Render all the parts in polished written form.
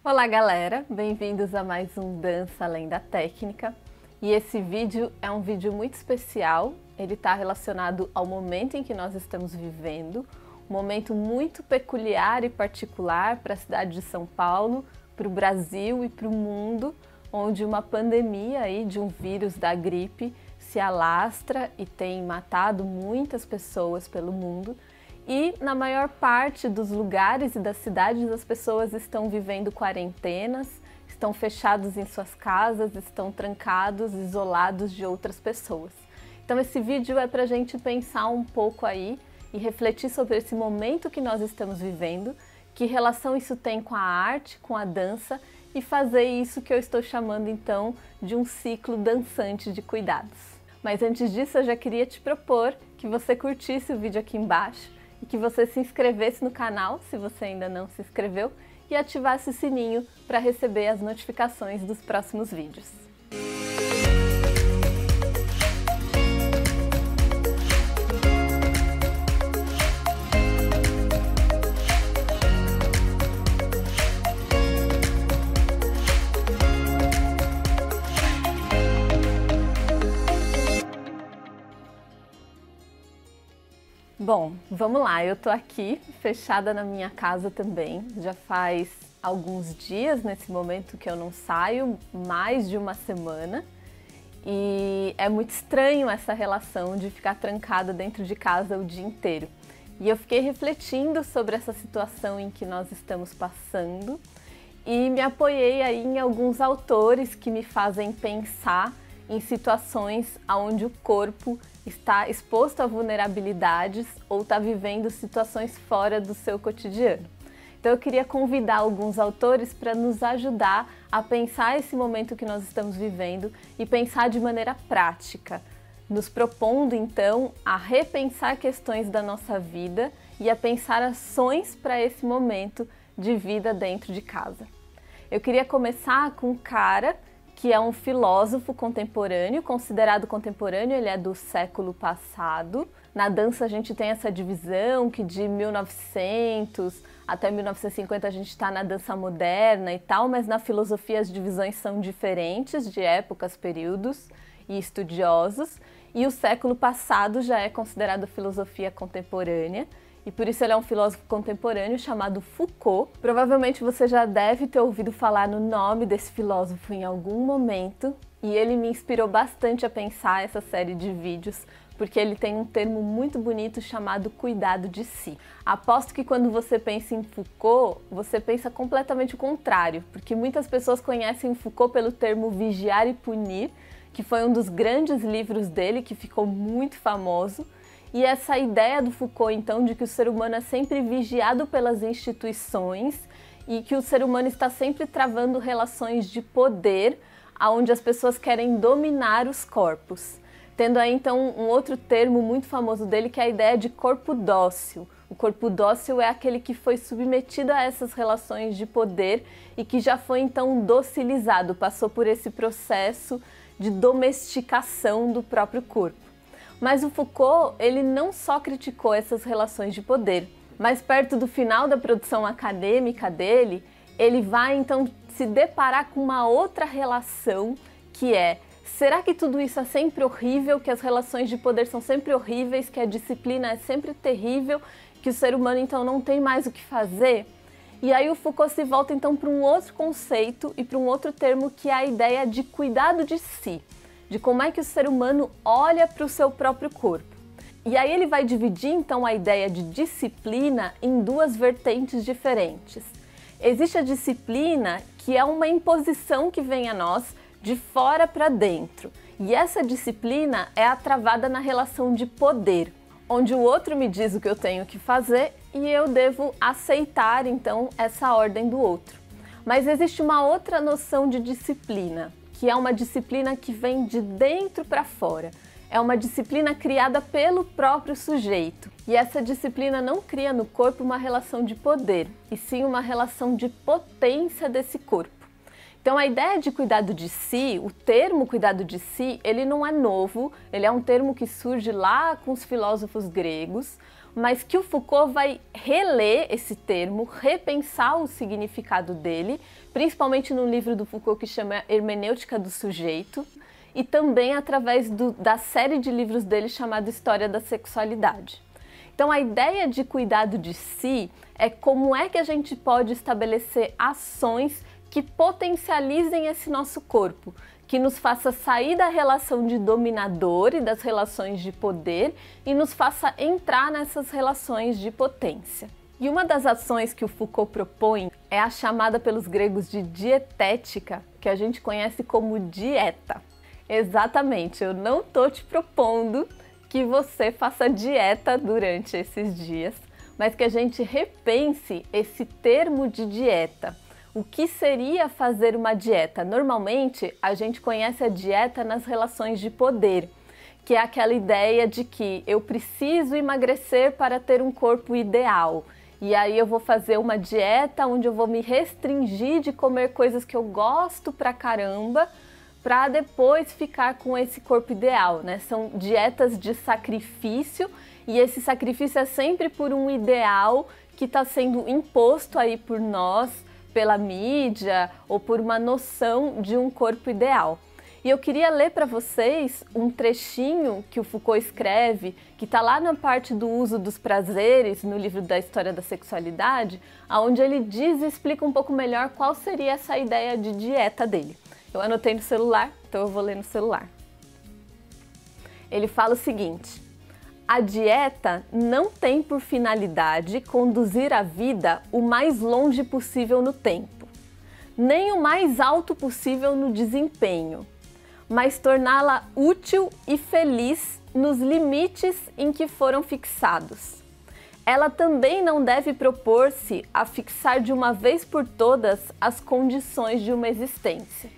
Olá galera, bem-vindos a mais um Dança Além da Técnica. E esse vídeo é um vídeo muito especial, ele está relacionado ao momento em que nós estamos vivendo, um momento muito peculiar e particular para a cidade de São Paulo, para o Brasil e para o mundo, onde uma pandemia aí de um vírus da gripe se alastra e tem matado muitas pessoas pelo mundo. E na maior parte dos lugares e das cidades as pessoas estão vivendo quarentenas, estão fechados em suas casas, estão trancados, isolados de outras pessoas. Então esse vídeo é para a gente pensar um pouco aí e refletir sobre esse momento que nós estamos vivendo, que relação isso tem com a arte, com a dança e fazer isso que eu estou chamando então de um ciclo dançante de cuidados. Mas antes disso eu já queria te propor que você curtisse o vídeo aqui embaixo, e que você se inscrevesse no canal, se você ainda não se inscreveu, e ativasse o sininho para receber as notificações dos próximos vídeos. Bom, vamos lá, eu tô aqui fechada na minha casa também, já faz alguns dias nesse momento que eu não saio, mais de uma semana, e é muito estranho essa relação de ficar trancada dentro de casa o dia inteiro. E eu fiquei refletindo sobre essa situação em que nós estamos passando e me apoiei aí em alguns autores que me fazem pensar em situações onde o corpo está exposto a vulnerabilidades ou está vivendo situações fora do seu cotidiano. Então eu queria convidar alguns autores para nos ajudar a pensar esse momento que nós estamos vivendo e pensar de maneira prática, nos propondo então a repensar questões da nossa vida e a pensar ações para esse momento de vida dentro de casa. Eu queria começar com um cara que é um filósofo contemporâneo, considerado contemporâneo, ele é do século passado. Na dança a gente tem essa divisão que de 1900 até 1950 a gente está na dança moderna e tal, mas na filosofia as divisões são diferentes de épocas, períodos e estudiosos, e o século passado já é considerado filosofia contemporânea. E por isso ele é um filósofo contemporâneo chamado Foucault. Provavelmente você já deve ter ouvido falar no nome desse filósofo em algum momento, e ele me inspirou bastante a pensar essa série de vídeos, porque ele tem um termo muito bonito chamado cuidado de si. Aposto que quando você pensa em Foucault, você pensa completamente o contrário, porque muitas pessoas conhecem o Foucault pelo termo vigiar e punir, que foi um dos grandes livros dele, que ficou muito famoso. E essa ideia do Foucault, então, de que o ser humano é sempre vigiado pelas instituições e que o ser humano está sempre travando relações de poder, onde as pessoas querem dominar os corpos. Tendo aí, então, um outro termo muito famoso dele, que é a ideia de corpo dócil. O corpo dócil é aquele que foi submetido a essas relações de poder e que já foi, então, docilizado, passou por esse processo de domesticação do próprio corpo. Mas o Foucault, ele não só criticou essas relações de poder, mas perto do final da produção acadêmica dele, ele vai então se deparar com uma outra relação que é: será que tudo isso é sempre horrível, que as relações de poder são sempre horríveis, que a disciplina é sempre terrível, que o ser humano então não tem mais o que fazer? E aí o Foucault se volta então para um outro conceito e para um outro termo, que é a ideia de cuidado de si, de como é que o ser humano olha para o seu próprio corpo. E aí ele vai dividir então a ideia de disciplina em duas vertentes diferentes. Existe a disciplina, que é uma imposição que vem a nós de fora para dentro. E essa disciplina é travada na relação de poder, onde o outro me diz o que eu tenho que fazer e eu devo aceitar então essa ordem do outro. Mas existe uma outra noção de disciplina, que é uma disciplina que vem de dentro para fora. É uma disciplina criada pelo próprio sujeito. E essa disciplina não cria no corpo uma relação de poder, e sim uma relação de potência desse corpo. Então a ideia de cuidado de si, o termo cuidado de si, ele não é novo, ele é um termo que surge lá com os filósofos gregos, mas que o Foucault vai reler esse termo, repensar o significado dele, principalmente no livro do Foucault que chama Hermenêutica do Sujeito, e também através da série de livros dele chamada História da Sexualidade. Então a ideia de cuidado de si é como é que a gente pode estabelecer ações que potencializem esse nosso corpo, que nos faça sair da relação de dominador e das relações de poder e nos faça entrar nessas relações de potência. E uma das ações que o Foucault propõe é a chamada pelos gregos de dietética, que a gente conhece como dieta. Exatamente, eu não estou te propondo que você faça dieta durante esses dias, mas que a gente repense esse termo de dieta. O que seria fazer uma dieta? Normalmente, a gente conhece a dieta nas relações de poder, que é aquela ideia de que eu preciso emagrecer para ter um corpo ideal. E aí eu vou fazer uma dieta onde eu vou me restringir de comer coisas que eu gosto pra caramba, para depois ficar com esse corpo ideal, né? São dietas de sacrifício e esse sacrifício é sempre por um ideal que está sendo imposto aí por nós, pela mídia ou por uma noção de um corpo ideal. E eu queria ler para vocês um trechinho que o Foucault escreve, que está lá na parte do uso dos prazeres, no livro da História da Sexualidade, onde ele diz e explica um pouco melhor qual seria essa ideia de dieta dele. Eu anotei no celular, então eu vou ler no celular. Ele fala o seguinte: a dieta não tem por finalidade conduzir a vida o mais longe possível no tempo, nem o mais alto possível no desempenho, mas torná-la útil e feliz nos limites em que foram fixados. Ela também não deve propor-se a fixar de uma vez por todas as condições de uma existência.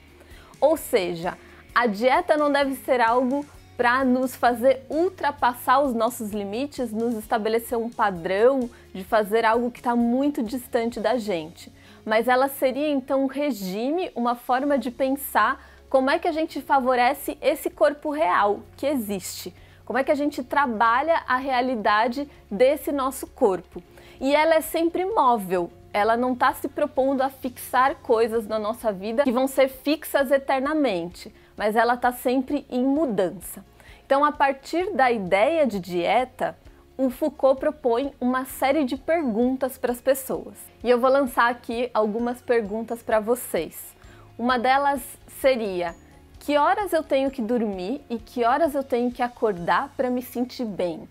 Ou seja, a dieta não deve ser algo para nos fazer ultrapassar os nossos limites, nos estabelecer um padrão de fazer algo que está muito distante da gente. Mas ela seria então um regime, uma forma de pensar como é que a gente favorece esse corpo real que existe. Como é que a gente trabalha a realidade desse nosso corpo. E ela é sempre móvel, ela não está se propondo a fixar coisas na nossa vida que vão ser fixas eternamente, mas ela está sempre em mudança. Então, a partir da ideia de dieta, o Foucault propõe uma série de perguntas para as pessoas. E eu vou lançar aqui algumas perguntas para vocês. Uma delas seria: que horas eu tenho que dormir e que horas eu tenho que acordar para me sentir bem?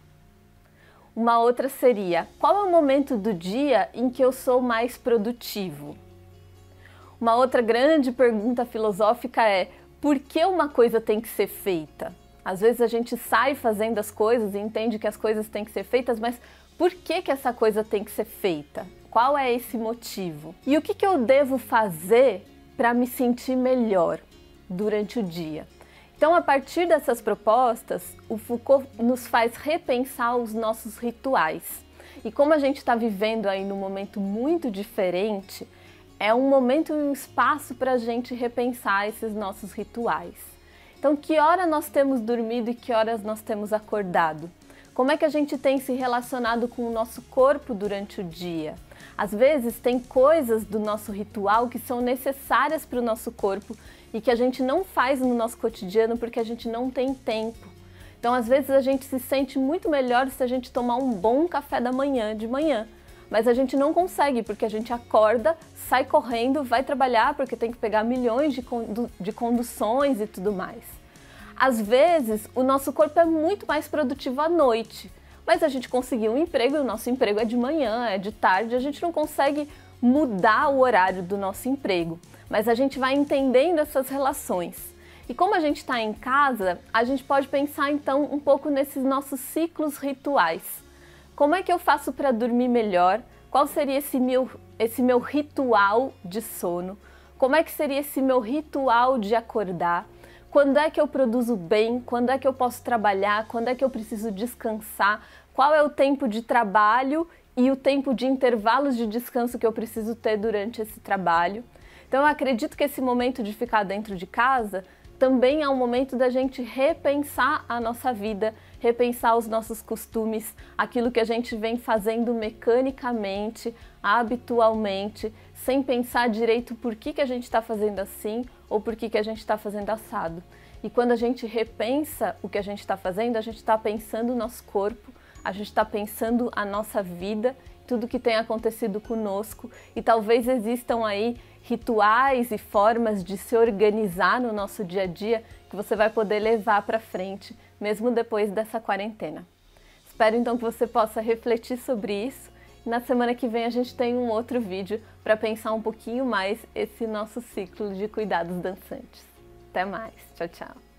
Uma outra seria: qual é o momento do dia em que eu sou mais produtivo? Uma outra grande pergunta filosófica é: por que uma coisa tem que ser feita? Às vezes a gente sai fazendo as coisas e entende que as coisas têm que ser feitas, mas por que essa coisa tem que ser feita? Qual é esse motivo? E o que eu devo fazer para me sentir melhor durante o dia? Então, a partir dessas propostas, o Foucault nos faz repensar os nossos rituais. E como a gente está vivendo aí num momento muito diferente, é um momento e um espaço para a gente repensar esses nossos rituais. Então, que hora nós temos dormido e que horas nós temos acordado? Como é que a gente tem se relacionado com o nosso corpo durante o dia? Às vezes tem coisas do nosso ritual que são necessárias para o nosso corpo e que a gente não faz no nosso cotidiano porque a gente não tem tempo. Então, às vezes a gente se sente muito melhor se a gente tomar um bom café da manhã, de manhã. Mas a gente não consegue porque a gente acorda, sai correndo, vai trabalhar porque tem que pegar milhões de conduções e tudo mais. Às vezes, o nosso corpo é muito mais produtivo à noite, mas a gente conseguiu um emprego e o nosso emprego é de manhã, é de tarde, a gente não consegue mudar o horário do nosso emprego, mas a gente vai entendendo essas relações. E como a gente está em casa, a gente pode pensar então um pouco nesses nossos ciclos rituais. Como é que eu faço para dormir melhor? Qual seria esse meu ritual de sono? Como é que seria esse meu ritual de acordar? Quando é que eu produzo bem? Quando é que eu posso trabalhar? Quando é que eu preciso descansar? Qual é o tempo de trabalho e o tempo de intervalos de descanso que eu preciso ter durante esse trabalho? Então, eu acredito que esse momento de ficar dentro de casa também é um momento da gente repensar a nossa vida, repensar os nossos costumes, aquilo que a gente vem fazendo mecanicamente, habitualmente, sem pensar direito por que a gente está fazendo assim ou por que a gente está fazendo assado. E quando a gente repensa o que a gente está fazendo, a gente está pensando o nosso corpo, a gente está pensando a nossa vida, tudo que tem acontecido conosco, e talvez existam aí rituais e formas de se organizar no nosso dia a dia que você vai poder levar para frente, mesmo depois dessa quarentena. Espero então que você possa refletir sobre isso. E na semana que vem a gente tem um outro vídeo para pensar um pouquinho mais esse nosso ciclo de cuidados dançantes. Até mais, tchau, tchau!